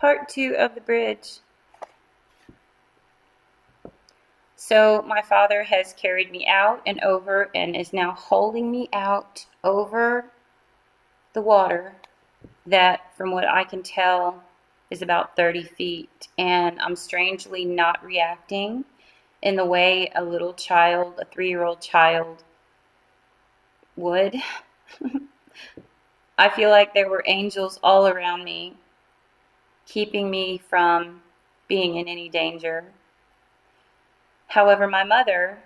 part 2 of the bridge. So my father has carried me out and over and is now holding me out over the water that, from what I can tell, is about 30 feet. And I'm strangely not reacting in the way a little child, a 3-year-old child, would. I feel like there were angels all around me, keeping me from being in any danger. However, my mother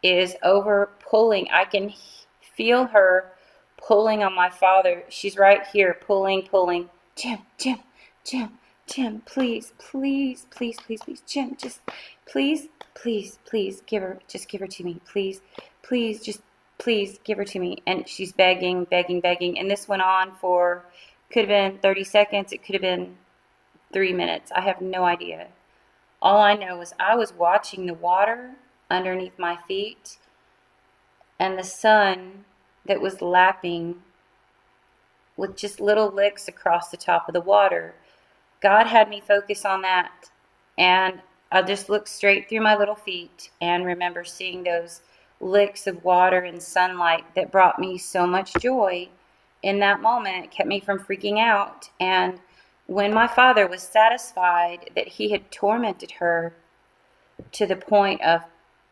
is over pulling. I can feel her pulling on my father. She's right here, pulling, pulling. Jim, Jim, Jim, Jim, please, please, please, please, please, Jim, just please, please, please, just give her to me, please, please, just please give her to me. And she's begging, begging, begging. And this went on for, could have been 30 seconds. It could have been 3 minutes. I have no idea. All I know is I was watching the water underneath my feet and the sun that was lapping with just little licks across the top of the water. God had me focus on that, and I just looked straight through my little feet and remember seeing those licks of water and sunlight that brought me so much joy in that moment. It kept me from freaking out. And when my father was satisfied that he had tormented her to the point of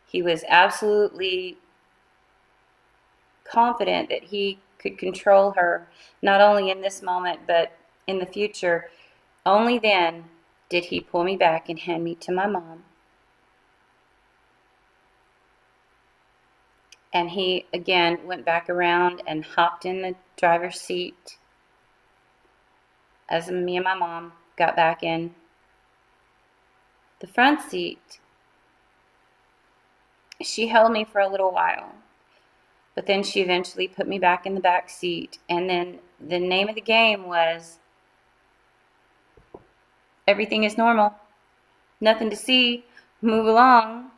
he was absolutely confident that he could control her, not only in this moment but in the future, only then did he pull me back and hand me to my mom. And he again went back around and hopped in the driver's seat as me and my mom got back in the front seat. She held me for a little while, but then she eventually put me back in the back seat. And then the name of the game was, everything is normal, nothing to see, move along.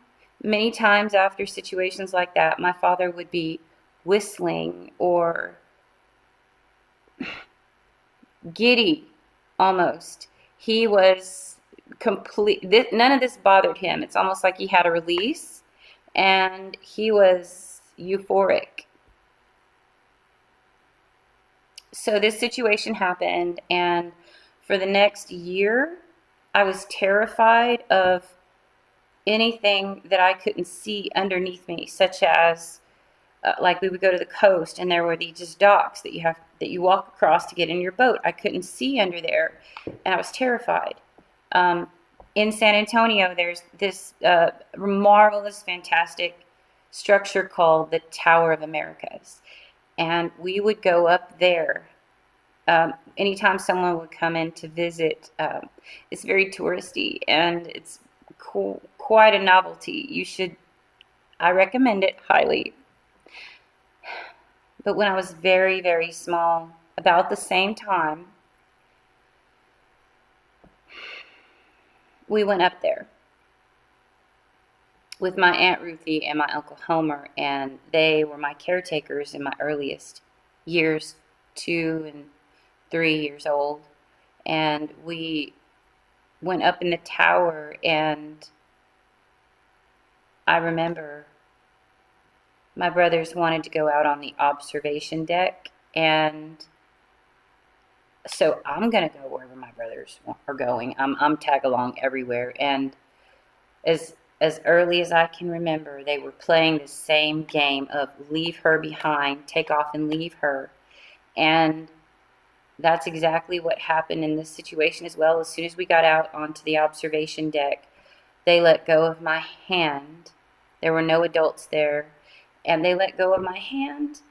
Many times after situations like that, my father would be whistling or giddy almost. He was none of this bothered him. It's almost like he had a release and he was euphoric. So this situation happened, and for the next year I was terrified of anything that I couldn't see underneath me, such as like we would go to the coast and there were these just docks that you walk across to get in your boat. I couldn't see under there, and I was terrified. In San Antonio, there's this marvelous, fantastic structure called the Tower of Americas, and we would go up there anytime someone would come in to visit. It's very touristy and it's quite a novelty. I recommend it highly. But when I was very, very small, about the same time, we went up there with my Aunt Ruthie and my Uncle Homer, and they were my caretakers in my earliest years, 2 and 3 years old. And we went up in the tower, and I remember my brothers wanted to go out on the observation deck, and so I'm going to go wherever my brothers are going. I'm tag along everywhere. And as early as I can remember, they were playing the same game of leave her behind, take off and leave her. And that's exactly what happened in this situation as well. As soon as we got out onto the observation deck, they let go of my hand. There were no adults there. And they let go of my hand,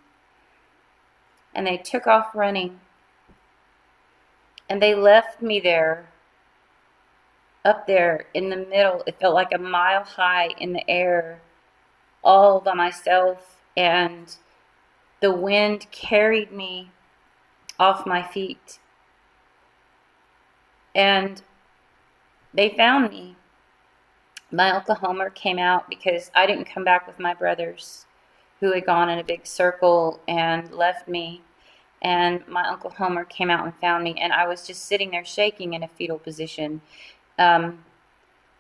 and they took off running. And they left me there, up there in the middle. It felt like a mile high in the air, all by myself. And the wind carried me off my feet. And they found me. My Uncle Homer came out because I didn't come back with my brothers, who had gone in a big circle and left me. and my Uncle Homer came out and found me, and I was just sitting there shaking in a fetal position. Um,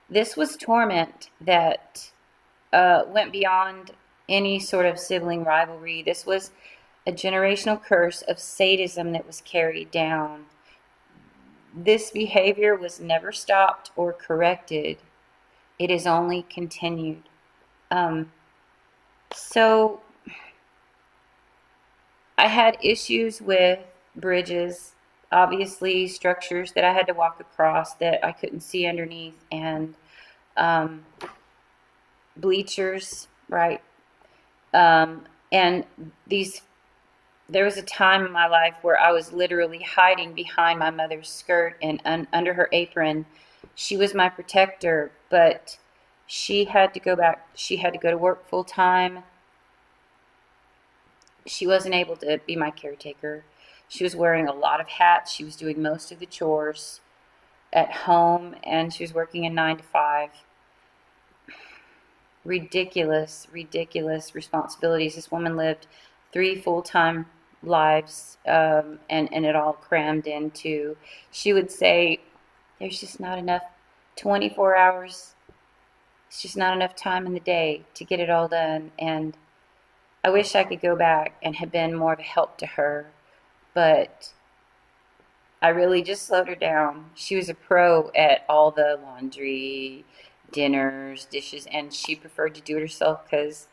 this was torment that went beyond any sort of sibling rivalry. This was a generational curse of sadism that was carried down. This behavior was never stopped or corrected. It is only continued. Um, so I had issues with bridges, obviously structures that I had to walk across that I couldn't see underneath, and um, bleachers, right? And these, there was a time in my life where I was literally hiding behind my mother's skirt and under her apron. She was my protector, but she had to go back. She had to go to work full time. She wasn't able to be my caretaker. She was wearing a lot of hats. She was doing most of the chores at home, and she was working a 9 to 5. Ridiculous, ridiculous responsibilities. This woman lived 3 full-time lives, and it all crammed into. She would say, "There's just not enough 24 hours. It's just not enough time in the day to get it all done." And I wish I could go back and have been more of a help to her, but I really just slowed her down. She was a pro at all the laundry, dinners, dishes, and she preferred to do it herself because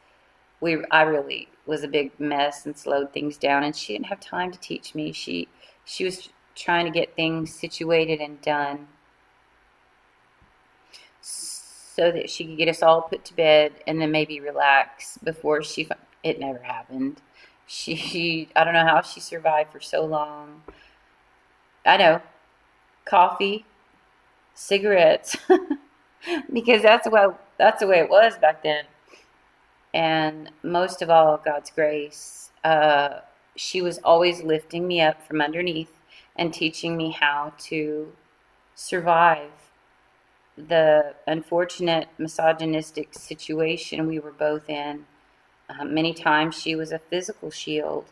I really was a big mess and slowed things down, and she didn't have time to teach me. She was trying to get things situated and done so that she could get us all put to bed and then maybe relax before it never happened. I don't know how she survived for so long. I know, coffee, cigarettes, because that's the way it was back then. And most of all, God's grace. She was always lifting me up from underneath and teaching me how to survive the unfortunate misogynistic situation we were both in. Many times she was a physical shield.